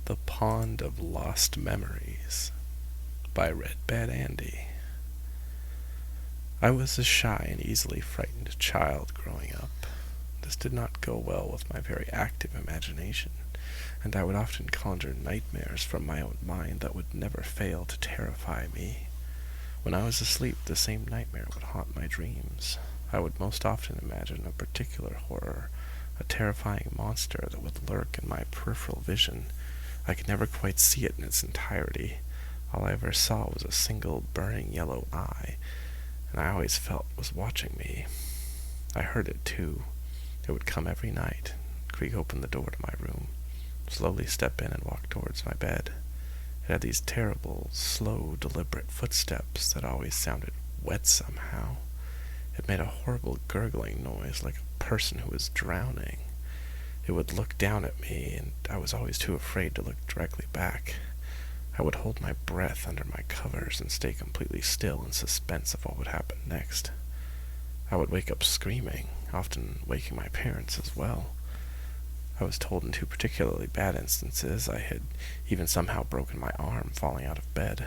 The Pond of Lost Memories by Red Bad Andy. I was a shy and easily frightened child growing up. This did not go well with my very active imagination, and I would often conjure nightmares from my own mind that would never fail to terrify me. When I was asleep, the same nightmare would haunt my dreams. I would most often imagine a particular horror, a terrifying monster that would lurk in my peripheral vision. I could never quite see it in its entirety. All I ever saw was a single burning yellow eye, and I always felt it was watching me. I heard it, too. It would come every night, creak open the door to my room, slowly step in and walk towards my bed. It had these terrible, slow, deliberate footsteps that always sounded wet somehow. It made a horrible gurgling noise like a person who was drowning. It would look down at me, and I was always too afraid to look directly back. I would hold my breath under my covers and stay completely still in suspense of what would happen next. I would wake up screaming, often waking my parents as well. I was told in two particularly bad instances I had even somehow broken my arm falling out of bed.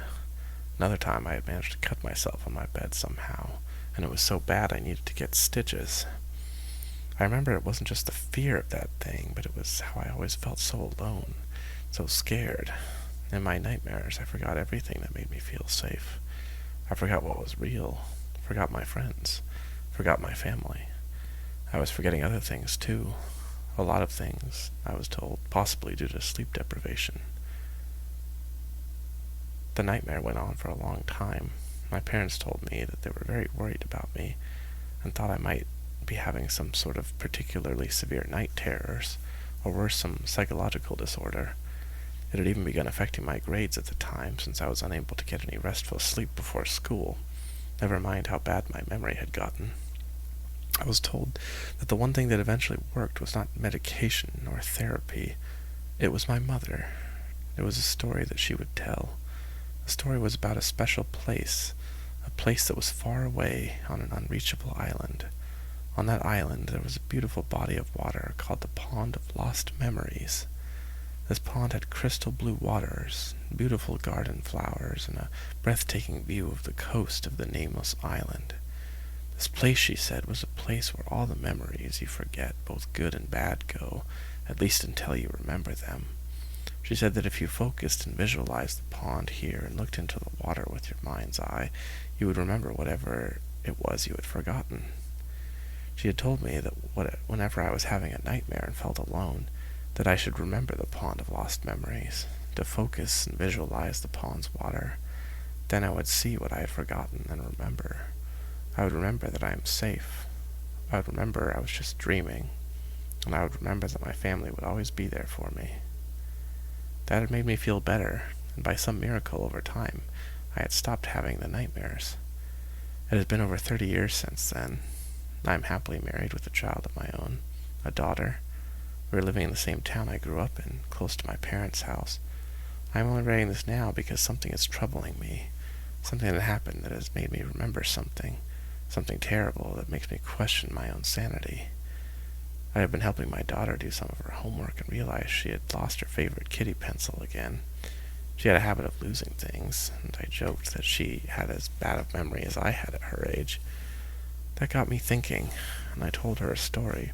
Another time I had managed to cut myself on my bed somehow, and it was so bad I needed to get stitches. I remember it wasn't just the fear of that thing, but it was how I always felt so alone, so scared. In my nightmares, I forgot everything that made me feel safe. I forgot what was real, forgot my friends, forgot my family. I was forgetting other things, too. A lot of things, I was told, possibly due to sleep deprivation. The nightmare went on for a long time. My parents told me that they were very worried about me and thought I might be having some sort of particularly severe night terrors, or worse, some psychological disorder. It had even begun affecting my grades at the time, since I was unable to get any restful sleep before school, never mind how bad my memory had gotten. I was told that the one thing that eventually worked was not medication or therapy. It was my mother. It was a story that she would tell. The story was about a special place, a place that was far away on an unreachable island. On that island there was a beautiful body of water called the Pond of Lost Memories. This pond had crystal blue waters, beautiful garden flowers, and a breathtaking view of the coast of the nameless island. This place, she said, was a place where all the memories you forget, both good and bad, go, at least until you remember them. She said that if you focused and visualized the pond here and looked into the water with your mind's eye, you would remember whatever it was you had forgotten. She had told me that whenever I was having a nightmare and felt alone, that I should remember the Pond of Lost Memories, to focus and visualize the pond's water. Then I would see what I had forgotten and remember. I would remember that I am safe. I would remember I was just dreaming, and I would remember that my family would always be there for me. That had made me feel better, and by some miracle over time, I had stopped having the nightmares. It has been over 30 years since then. I am happily married with a child of my own, a daughter. We are living in the same town I grew up in, close to my parents' house. I am only writing this now because something is troubling me, something that happened that has made me remember something terrible that makes me question my own sanity. I have been helping my daughter do some of her homework and realized she had lost her favorite kitty pencil again. She had a habit of losing things, and I joked that she had as bad a memory as I had at her age. That got me thinking, and I told her a story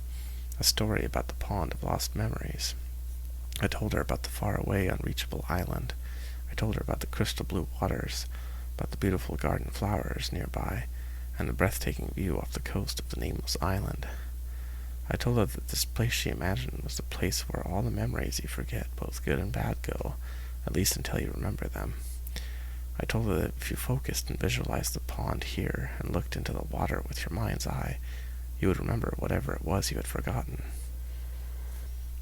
about the Pond of Lost Memories. I told her about the faraway, unreachable island. I told her about the crystal blue waters, about the beautiful garden flowers nearby, and the breathtaking view off the coast of the nameless island. I told her that this place she imagined was the place where all the memories you forget, both good and bad, go, at least until you remember them. I told her that if you focused and visualized the pond here and looked into the water with your mind's eye, you would remember whatever it was you had forgotten.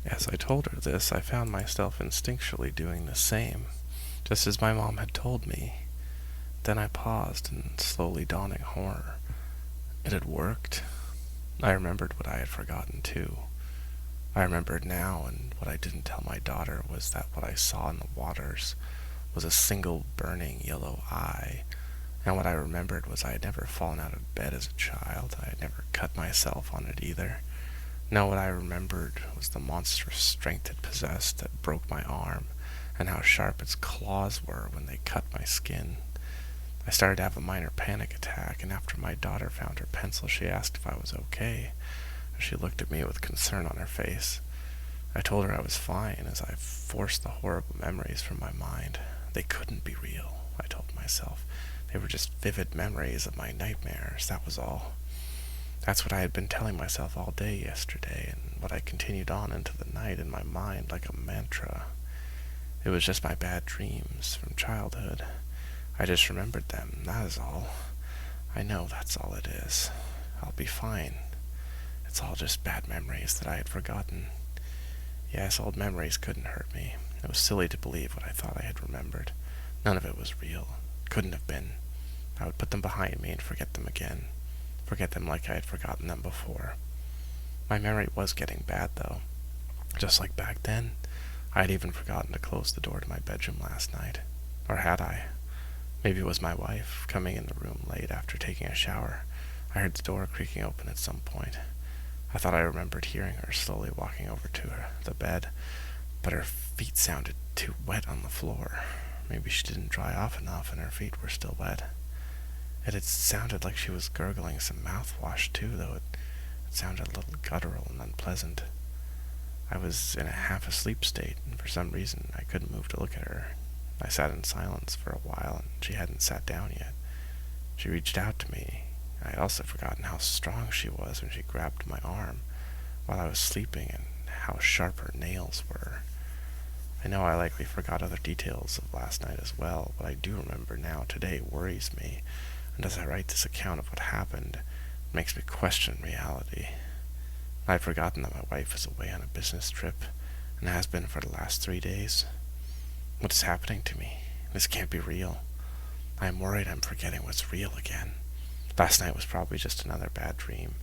As I told her this, I found myself instinctually doing the same, just as my mom had told me. Then I paused in slowly dawning horror. It had worked. I remembered what I had forgotten, too. I remembered now, and what I didn't tell my daughter was that what I saw in the waters was a single burning yellow eye, and what I remembered was I had never fallen out of bed as a child. I had never cut myself on it either. No, what I remembered was the monstrous strength it possessed that broke my arm, and how sharp its claws were when they cut my skin. I started to have a minor panic attack, and after my daughter found her pencil, she asked if I was okay. She looked at me with concern on her face. I told her I was fine as I forced the horrible memories from my mind. They couldn't be real, I told myself. They were just vivid memories of my nightmares, that was all. That's what I had been telling myself all day yesterday, and what I continued on into the night in my mind like a mantra. It was just my bad dreams from childhood. I just remembered them, that is all. I know that's all it is. I'll be fine. It's all just bad memories that I had forgotten. Yes, old memories couldn't hurt me. It was silly to believe what I thought I had remembered. None of it was real. Couldn't have been. I would put them behind me and forget them again. Forget them like I had forgotten them before. My memory was getting bad, though. Just like back then. I had even forgotten to close the door to my bedroom last night. Or had I? Maybe it was my wife, coming in the room late after taking a shower. I heard the door creaking open at some point. I thought I remembered hearing her slowly walking over to the bed, but her feet sounded too wet on the floor. Maybe she didn't dry off enough and her feet were still wet. It had sounded like she was gurgling some mouthwash too, though it sounded a little guttural and unpleasant. I was in a half-asleep state, and for some reason I couldn't move to look at her. I sat in silence for a while, and she hadn't sat down yet. She reached out to me. I had also forgotten how strong she was when she grabbed my arm while I was sleeping, and how sharp her nails were. I know I likely forgot other details of last night as well. What I do remember now today worries me, and as I write this account of what happened, it makes me question reality. I'd forgotten that my wife is away on a business trip, and has been for the last 3 days. What is happening to me? This can't be real. I am worried I'm forgetting what's real again. Last night was probably just another bad dream.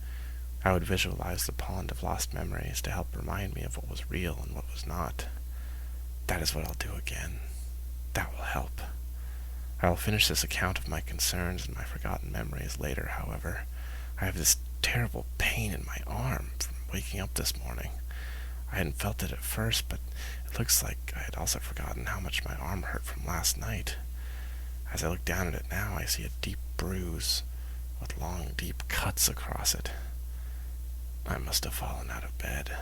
I would visualize the pond of lost memories to help remind me of what was real and what was not. That is what I'll do again. That will help. I will finish this account of my concerns and my forgotten memories later, however. I have this terrible pain in my arm from waking up this morning. I hadn't felt it at first, but it looks like I had also forgotten how much my arm hurt from last night. As I look down at it now, I see a deep bruise with long, deep cuts across it. I must have fallen out of bed.